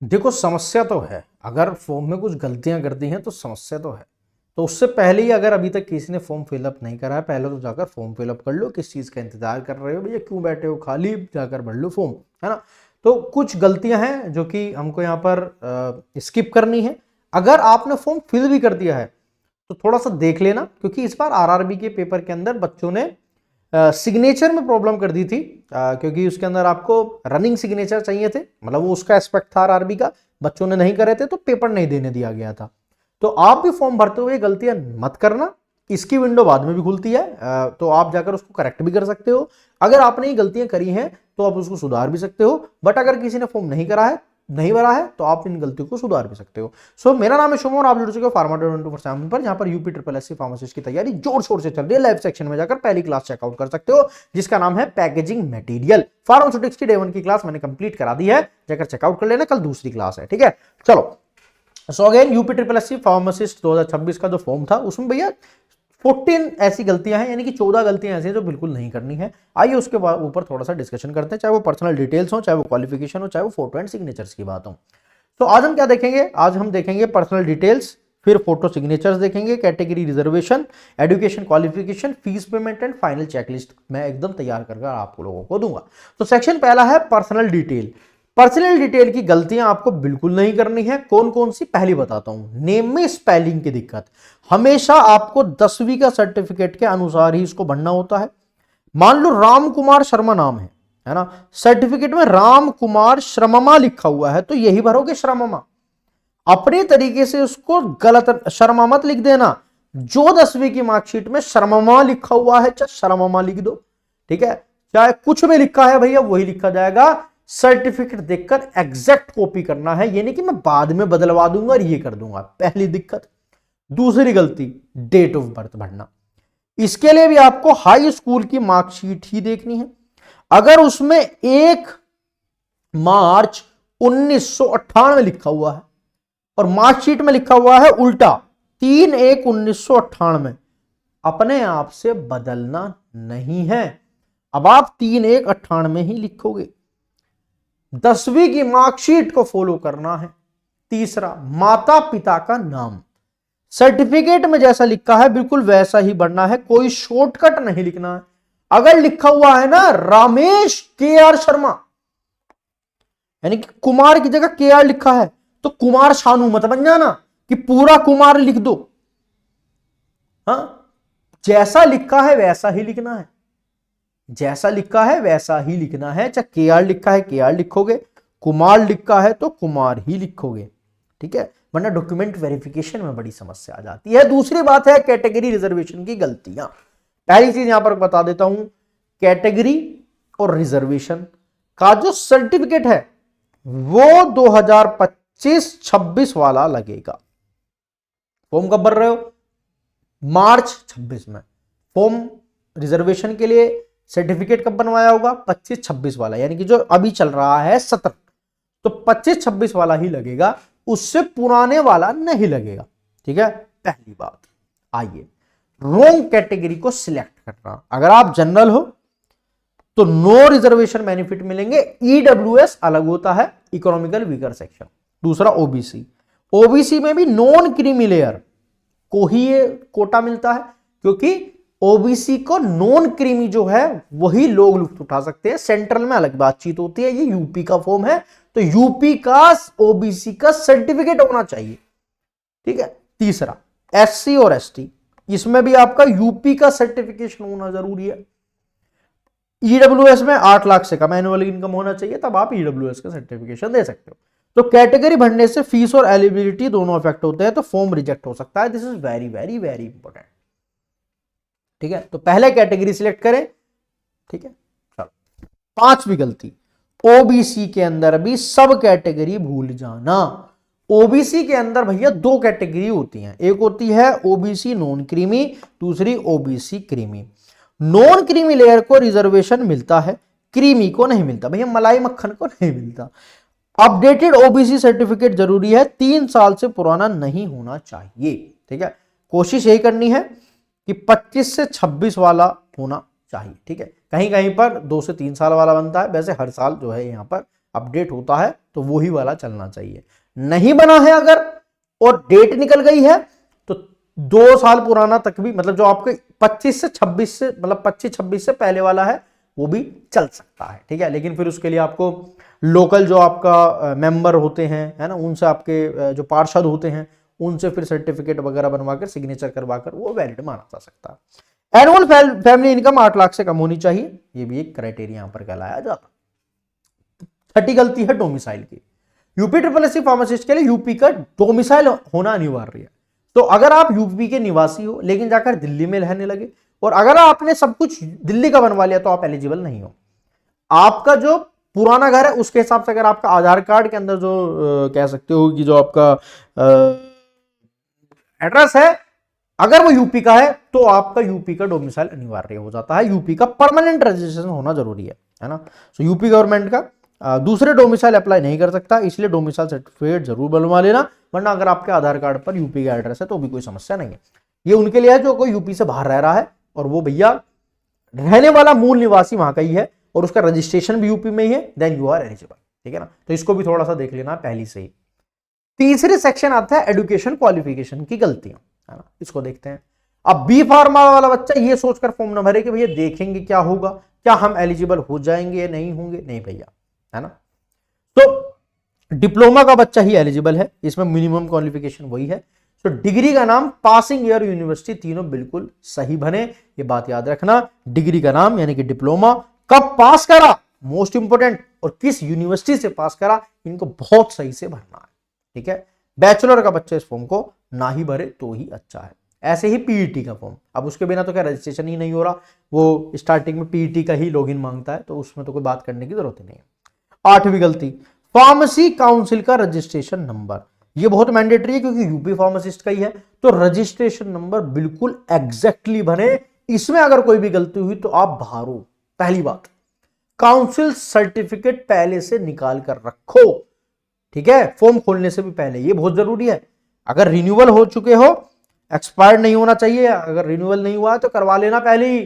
देखो समस्या तो है, अगर फॉर्म में कुछ गलतियां कर दी हैं तो समस्या तो है। तो उससे पहले ही अगर अभी तक किसी ने फॉर्म फिलअप नहीं करा है, पहले तो जाकर फॉर्म फिलअप कर लो। किस चीज़ का इंतजार कर रहे हो भैया, क्यों बैठे हो खाली, जाकर भर लो फॉर्म, है ना। तो कुछ गलतियां हैं जो कि हमको यहाँ पर स्किप करनी है। अगर आपने फॉर्म फिल भी कर दिया है तो थोड़ा सा देख लेना, क्योंकि इस बार आरआरबी के पेपर के अंदर बच्चों ने सिग्नेचर में प्रॉब्लम कर दी थी, क्योंकि उसके अंदर आपको रनिंग सिग्नेचर चाहिए थे, मतलब वो उसका एस्पेक्ट था आरआरबी का, बच्चों ने नहीं करे थे तो पेपर नहीं देने दिया गया था। तो आप भी फॉर्म भरते हुए गलतियां मत करना। इसकी विंडो बाद में भी खुलती है, तो आप जाकर उसको करेक्ट भी कर सकते हो। अगर आपने ये गलतियां करी हैं तो आप उसको सुधार भी सकते हो, बट अगर किसी ने फॉर्म नहीं भरा है तो आप इन गलतियों को सुधार भी सकते हो। सो मेरा नाम है शुभम और आप जुड़ चुके हो फार्मा24/7 पर, जहां पर यूपी ट्रिपल एससी फार्मासिस्ट की तैयारी जोर शोर से चल रही है। लाइव सेक्शन में जाकर पहली क्लास चेकआउट कर सकते हो, जिसका नाम है पैकेजिंग मटेरियल। फार्मास्यूटिक्स की डे 1 की क्लास मैंने कंप्लीट करा दी है, जाकर चेकआउट कर लेना, कल दूसरी क्लास है, ठीक है। चलो, so again UP triple SC pharmacist 2026 का जो फॉर्म था उसमें भैया 14 ऐसी गलतियां हैं, यानी कि 14 गलतियां ऐसी हैं जो बिल्कुल नहीं करनी है। आइए उसके ऊपर थोड़ा सा डिस्कशन करते हैं, चाहे वो पर्सनल डिटेल्स हो, चाहे वो क्वालिफिकेशन हो, चाहे वो फोटो एंड सिग्नेचर्स की बात हो। तो आज हम क्या देखेंगे, आज हम देखेंगे पर्सनल डिटेल्स, फिर फोटो सिग्नेचर्स देखेंगे, category reservation, education qualification, fees payment and final checklist मैं एकदम तैयार कर आप लोगों को दूंगा। तो सेक्शन पहला है पर्सनल डिटेल। पर्सनल डिटेल की गलतियां आपको बिल्कुल नहीं करनी है। कौन कौन सी, पहली बताता हूं। नेम में स्पेलिंग की दिक्कत, हमेशा आपको 10वीं का सर्टिफिकेट के अनुसार ही इसको भरना होता है। मान लो राम कुमार शर्मा नाम है ना, सर्टिफिकेट में राम कुमार श्रममा लिखा हुआ है तो यही भरोगे श्रममा। अपने तरीके से उसको गलत शर्मा मत लिख देना। जो 10वीं की मार्कशीट में शर्ममा लिखा हुआ है चाहे शर्ममा लिख दो, ठीक है। चाहे कुछ में लिखा है भैया वही लिखा जाएगा। सर्टिफिकेट देखकर एग्जैक्ट कॉपी करना है, ये नहीं कि मैं बाद में बदलवा दूंगा और ये कर दूंगा, पहली दिक्कत। दूसरी गलती, डेट ऑफ बर्थ भरना। इसके लिए भी आपको हाई स्कूल की मार्कशीट ही देखनी है। अगर उसमें 1 मार्च 1998 लिखा हुआ है और मार्कशीट में लिखा हुआ है उल्टा 3/1/1998, अपने आप से बदलना नहीं है। अब आप 3/1/98 ही लिखोगे। 10वीं की मार्कशीट को फॉलो करना है। तीसरा, माता पिता का नाम सर्टिफिकेट में जैसा लिखा है बिल्कुल वैसा ही भरना है, कोई शॉर्टकट नहीं लिखना है। अगर लिखा हुआ है ना रामेश KR शर्मा, यानी कि कुमार की जगह KR लिखा है, तो कुमार शानू मत बन जाना कि पूरा कुमार लिख दो। हाँ, जैसा लिखा है वैसा ही लिखना है, जैसा लिखा है वैसा ही लिखना है। चाहे KR लिखा है KR लिखोगे, कुमार लिखा है तो कुमार ही लिखोगे, ठीक है, वरना डॉक्यूमेंट वेरिफिकेशन में बड़ी समस्या आ जाती है। दूसरी बात है कैटेगरी रिजर्वेशन की गलतियां। पहली चीज यहां पर बता देता हूं, कैटेगरी और रिजर्वेशन का जो सर्टिफिकेट है वो 2025-26 वाला लगेगा। फॉर्म कब भर रहे हो, मार्च 26 में। फॉर्म रिजर्वेशन के लिए सर्टिफिकेट कब बनवाया होगा, 25-26 वाला, यानी कि जो अभी चल रहा है 17, तो 25-26 वाला ही लगेगा, उससे पुराने वाला नहीं लगेगा, ठीक है। पहली बात। आइए, रोंग कैटेगरी को सिलेक्ट करना। अगर आप जनरल हो तो नो रिजर्वेशन बेनिफिट मिलेंगे। ईडब्ल्यूएस अलग होता है, इकोनॉमिकल वीकर सेक्शन। दूसरा ओबीसी, ओबीसी में भी नॉन क्रीमी लेयर को ही ये कोटा मिलता है, क्योंकि ओबीसी को नॉन क्रीमी जो है वही लोग लुफ्त उठा सकते हैं। सेंट्रल में अलग बातचीत होती है, ये यूपी का फॉर्म है तो यूपी का ओबीसी का सर्टिफिकेट होना चाहिए, ठीक है। तीसरा, एससी और एसटी, इसमें भी आपका यूपी का सर्टिफिकेशन होना जरूरी है। ईडब्ल्यूएस में 8 लाख से कम एनुअल इनकम होना चाहिए, तब आप ईडब्ल्यूएस का सर्टिफिकेशन दे सकते हो। तो कैटेगरी भरने से फीस और एलिजिबिलिटी दोनों इफेक्ट होते हैं, तो फॉर्म रिजेक्ट हो सकता है। This is very very very important, ठीक है। तो पहले कैटेगरी सिलेक्ट करें, ठीक है। चलो, 5वीं गलती, ओबीसी के अंदर भी सब कैटेगरी भूल जाना। ओबीसी के अंदर भैया 2 कैटेगरी होती हैं, एक होती है ओबीसी नॉन क्रीमी, दूसरी OBC creamy. Non creamy layer को रिजर्वेशन मिलता है, क्रीमी को नहीं मिलता भैया, मलाई मक्खन को नहीं मिलता। अपडेटेड ओबीसी सर्टिफिकेट जरूरी है, 3 साल से पुराना नहीं होना चाहिए, ठीक है। कोशिश यही करनी है कि 25 से 26 वाला होना चाहिए, ठीक है। कहीं कहीं पर 2 से 3 साल वाला बनता है, वैसे हर साल जो है यहाँ पर अपडेट होता है तो वही वाला चलना चाहिए। नहीं बना है अगर और डेट निकल गई है तो 2 साल पुराना तक भी, मतलब जो आपके 25 से 26 से, मतलब 25-26 से पहले वाला है वो भी चल सकता है, ठीक है। लेकिन फिर उसके लिए आपको लोकल जो आपका मेंबर होते हैं, है ना, उनसे, आपके जो पार्षद होते हैं उनसे फिर सर्टिफिकेट वगैरह बनवाकर सिग्नेचर करवाकर वो वैलिड माना जा सकता है। एनुअल फैमिली इनकम 8 लाख से कम होनी चाहिए, ये भी एक क्राइटेरिया यहां पर कहलाया जाता। छठी गलती है डोमिसाइल की। UP triple S C pharmacist के लिए यूपी का डोमिसाइल होना अनिवार्य है। तो अगर आप यूपी के निवासी हो लेकिन जाकर दिल्ली में रहने लगे और अगर आपने सब कुछ दिल्ली का बनवा लिया तो आप एलिजिबल नहीं हो। आपका जो पुराना घर है उसके हिसाब से, अगर आपका आधार कार्ड के अंदर जो कह सकते हो कि जो आपका एड्रेस है अगर वो यूपी का है तो आपका यूपी का डोमिसाइल अनिवार्य हो जाता है, यूपी का परमानेंट रजिस्ट्रेशन होना जरूरी है ना। सो यूपी गवर्नमेंट का दूसरे डोमिसाइल अप्लाई नहीं कर सकता, इसलिए डोमिसाइल सर्टिफिकेट जरूर बनवा लेना, वरना अगर आपके आधार कार्ड पर यूपी का एड्रेस है तो भी कोई समस्या नहीं है। ये उनके लिए है जो कोई यूपी से बाहर रह रहा है और वो भैया रहने वाला मूल निवासी वहां का ही है और उसका रजिस्ट्रेशन भी यूपी में ही है, देन यू आर एलिजिबल, ठीक है ना। तो इसको भी थोड़ा सा देख लेना पहली से ही। तीसरे सेक्शन आता है एजुकेशन क्वालिफिकेशन की गलतियां, है ना, इसको देखते हैं। अब बी फार्मा वाला बच्चा ये सोचकर फॉर्म न भरे कि भैया देखेंगे क्या होगा, क्या हम एलिजिबल हो जाएंगे या नहीं होंगे, नहीं भैया, है ना। तो डिप्लोमा का बच्चा ही एलिजिबल है, इसमें मिनिमम क्वालिफिकेशन वही है। तो डिग्री का नाम, पासिंग ईयर, यूनिवर्सिटी, तीनों बिल्कुल सही बने, ये बात याद रखना। डिग्री का नाम यानी कि डिप्लोमा, कब पास करा मोस्ट इंपोर्टेंट, और किस यूनिवर्सिटी से पास करा, इनको बहुत सही से भरना है, ठीक है। बैचलर का बच्चा इस फॉर्म को ना ही भरे तो ही अच्छा है। ऐसे ही पीईटी का फॉर्म, अब उसके बिना तो क्या रजिस्ट्रेशन ही नहीं हो रहा, वो स्टार्टिंग में पीईटी का ही लॉगिन मांगता है, तो उसमें तो कोई बात करने की जरूरत ही नहीं है। 8वीं गलती, फार्मेसी काउंसिल का रजिस्ट्रेशन नंबर, ये बहुत मैंडेटरी है क्योंकि यूपी फार्मासिस्ट का ही है, तो रजिस्ट्रेशन नंबर बिल्कुल एग्जैक्टली बने। इसमें अगर कोई भी गलती हुई तो आप भारो। पहली बात, काउंसिल सर्टिफिकेट पहले से निकाल कर रखो, ठीक है, फॉर्म खोलने से भी पहले, ये बहुत जरूरी है। अगर रिन्यूअल हो चुके हो, एक्सपायर्ड नहीं होना चाहिए, अगर रिन्यूअल नहीं हुआ है तो करवा लेना पहले ही,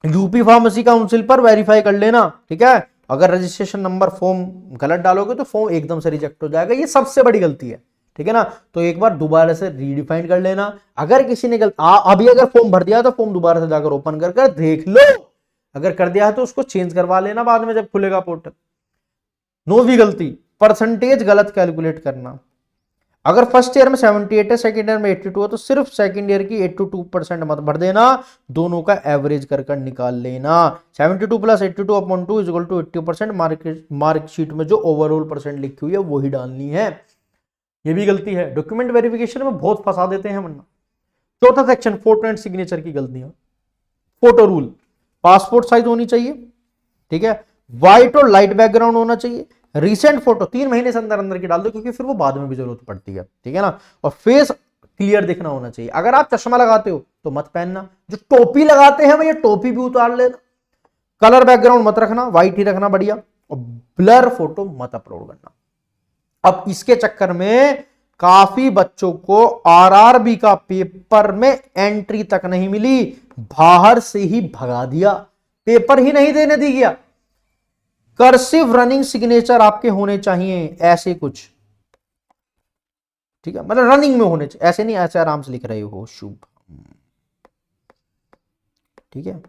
यूपी फार्मेसी काउंसिल पर वेरीफाई कर लेना, ठीक है। अगर रजिस्ट्रेशन नंबर फॉर्म गलत डालोगे तो फॉर्म एकदम से रिजेक्ट हो जाएगा, ये सबसे बड़ी गलती है, ठीक है ना। तो एक बार दोबारा से रीडिफाइन कर लेना। अगर किसी ने अभी अगर फॉर्म भर दिया तो फॉर्म दोबारा से जाकर ओपन कर देख लो, अगर कर दिया है तो उसको चेंज करवा लेना बाद में जब खुलेगा पोर्टल। 9वीं गलती, परसेंटेज गलत कैलकुलेट करना। अगर फर्स्ट ईयर में 78 है, सेकंड ईयर में 82 है, तो सिर्फ सेकंड ईयर की 82% मत भर देना, दोनों का एवरेज कर निकाल लेना। 72 + 82 अपॉन 2 = 80%। मार्कशीट में जो ओवरऑल परसेंट लिखी हुई है वही डालनी है, ये भी गलती है, डॉक्यूमेंट वेरिफिकेशन में बहुत फंसा देते हैं वरना। चौथा सेक्शन, फोटो एंड सिग्नेचर की गलतियां। फोटो रूल, पासपोर्ट साइज होनी चाहिए, ठीक है, व्हाइट और लाइट बैकग्राउंड होना चाहिए, रिसेंट फोटो 3 महीने से अंदर अंदर की डाल दो क्योंकि फिर वो बाद में भी जरूरत पड़ती है, ठीक है ना। और फेस क्लियर दिखना होना चाहिए। अगर आप चश्मा लगाते हो तो मत पहनना, जो टोपी लगाते हैं भैया टोपी भी उतार लेना। कलर बैकग्राउंड मत रखना, व्हाइट ही रखना बढ़िया, और ब्लर फोटो मत अपलोड करना। अब इसके चक्कर में काफी बच्चों को आरआरबी का पेपर में एंट्री तक नहीं मिली, बाहर से ही भगा दिया, पेपर ही नहीं देने दी गया। कर्सिव रनिंग सिग्नेचर आपके होने चाहिए, ऐसे कुछ, ठीक है, मतलब रनिंग में होने चाहिए, ऐसे नहीं ऐसे आराम से लिख रहे हो शुभ, ठीक है,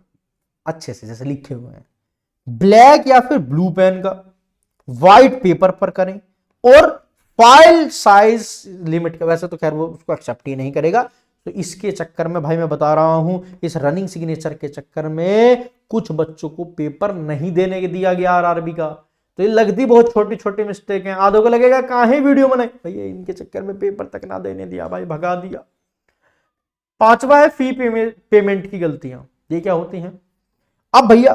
अच्छे से जैसे लिखे हुए हैं। ब्लैक या फिर ब्लू पेन का, व्हाइट पेपर पर करें, और फाइल साइज लिमिट का, वैसे तो खैर वो उसको एक्सेप्ट ही नहीं करेगा, तो इसके चक्कर में भाई मैं बता रहा हूं, इस रनिंग सिग्नेचर के चक्कर में कुछ बच्चों को पेपर नहीं देने के दिया गया आरआरबी का। तो ये लगती बहुत छोटी छोटी मिस्टेक हैं, आधों को लगेगा कहां ही वीडियो बनाए, भैया इनके चक्कर में पेपर तक ना देने दिया भाई, भगा दिया। 5वां है फी पेमेंट की गलतियां। ये क्या होती हैं, अब भैया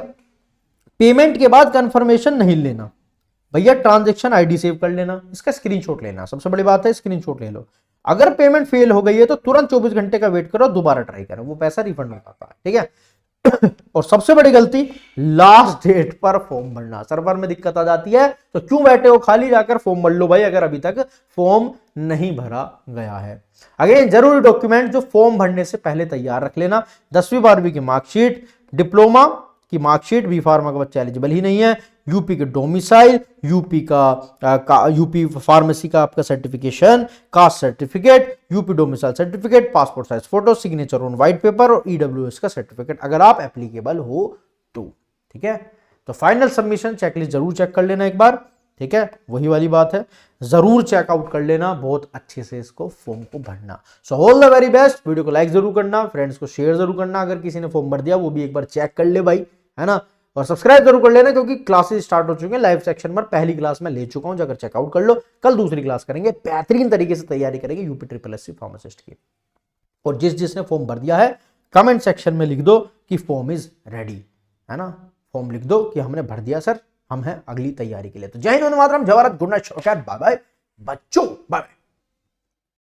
पेमेंट के बाद कंफर्मेशन नहीं लेना, भैया ट्रांजैक्शन आईडी सेव कर लेना, इसका स्क्रीनशॉट लेना, सबसे बड़ी बात है स्क्रीनशॉट ले लो। अगर पेमेंट फेल हो गई है तो तुरंत 24 घंटे का वेट करो, दोबारा ट्राई करो, वो पैसा रिफंड हो जाता है, ठीक है। और सबसे बड़ी गलती, लास्ट डेट पर फॉर्म भरना। सर्वर में दिक्कत आ जाती है तो क्यों बैठे हो, खाली जाकर फॉर्म भर लो भाई, अगर अभी तक फॉर्म नहीं भरा गया है। अगेन जरूरी डॉक्यूमेंट जो फॉर्म भरने से पहले तैयार रख लेना, 10वीं 12वीं की मार्कशीट, डिप्लोमा की मार्कशीट, बी फार्मा का बच्चा एलिजिबल ही नहीं है, यूपी के डोमिसाइल, यूपी का यूपी फार्मेसी का आपका certification, caste certificate, UP domicile certificate, passport size photo, signature on white paper और ईडब्ल्यूएस का सर्टिफिकेट अगर आप एप्लीकेबल हो तो। ठीक है, तो फाइनल सबमिशन चेकलिस्ट जरूर चेक कर लेना एक बार। ठीक है, वही वाली बात है, जरूर चेकआउट कर लेना, बहुत अच्छे से इसको फॉर्म को भरना। So all the very best. Video को लाइक जरूर करना, फ्रेंड्स को शेयर जरूर करना, अगर किसी ने फॉर्म भर दिया वो भी एक बार चेक कर ले भाई, है ना। और सब्सक्राइब जरूर कर लेना क्योंकि क्लासेस स्टार्ट हो चुके हैं। लाइव सेक्शन पर पहली क्लास में ले चुका हूं, जाकर चेकआउट कर लो। कल दूसरी क्लास करेंगे, बेहतरीन तरीके से तैयारी करेंगे यूपी ट्रिपल एससी फार्मासिस्ट की। और जिसने फॉर्म भर दिया है कमेंट सेक्शन में लिख दो कि फॉर्म इज रेडी, है ना। फॉर्म लिख दो कि हमने भर दिया सर, हम हैं अगली तैयारी के लिए। तो जय हिंद, वंदे मातरम, जय Bharat, good night, bye bye बच्चों, बाय।